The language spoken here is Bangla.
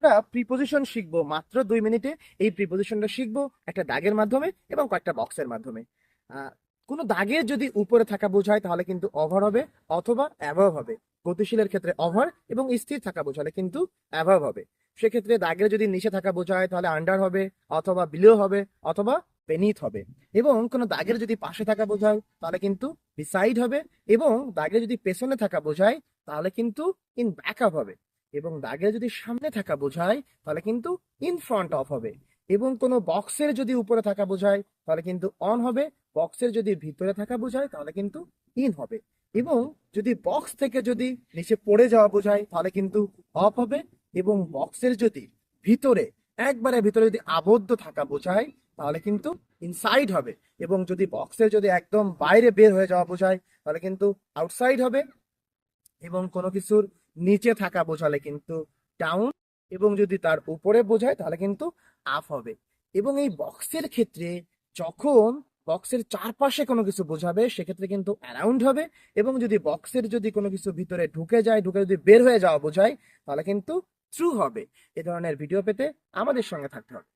আমরা প্রিপোজিশন শিখবো মাত্র 2 মিনিটে। এই প্রিপোজিশনটা শিখবো একটা দাগের মাধ্যমে এবং কয়েকটা বক্সের মাধ্যমে। আহ, কোনো দাগের যদি উপরে থাকা বোঝায় তাহলে কিন্তু ওভার হবে অথবা অ্যাভাব হবে। গতিশীলের ক্ষেত্রে ওভার এবং স্থির থাকা বোঝালে কিন্তু অ্যাভাব হবে। সেক্ষেত্রে দাগের যদি নিচে থাকা বোঝায় তাহলে আন্ডার হবে অথবা বিলো হবে অথবা বেনিথ হবে। এবং কোনো দাগের যদি পাশে থাকা বোঝায় তাহলে কিন্তু বিসাইড হবে। এবং দাগের যদি পেছনে থাকা বোঝায় তাহলে কিন্তু ইন ব্যাক আপ হবে। এবং দাগের যদি সামনে থাকা বোঝায় তাহলে কিন্তু ইন ফ্রন্ট অফ হবে। এবং কোনো বক্সের যদি উপরে থাকা বোঝায় তাহলে কিন্তু অন হবে। বক্সের যদি ভিতরে থাকা বোঝায় তাহলে কিন্তু ইন হবে। এবং যদি বক্স থেকে যদি নিচে পড়ে যাওয়া বোঝায় তাহলে কিন্তু অফ হবে। এবং বক্সের যদি ভিতরে একবারে ভিতরে যদি আবদ্ধ থাকা বোঝায় তাহলে কিন্তু ইনসাইড হবে। এবং যদি বক্সের যদি একদম বাইরে বের হয়ে যাওয়া বোঝায় তাহলে কিন্তু আউটসাইড হবে। এবং কোনো কিছুর নিচে থাকা বোঝালে কিন্তু ডাউন। এবং যদি তার উপরে বোঝায় তাহলে কিন্তু আপ হবে। এবং এই বক্সের ক্ষেত্রে যখন বক্সের চারপাশে কোনো কিছু বোঝাবে সেক্ষেত্রে কিন্তু অ্যারাউন্ড হবে। এবং যদি বক্সের যদি কোনো কিছু ভিতরে ঢুকে যায়, ঢুকে যদি বের হয়ে যাওয়া বোঝায় তাহলে কিন্তু থ্রু হবে। এ ধরনের ভিডিও পেতে আমাদের সঙ্গে থাকতে হবে।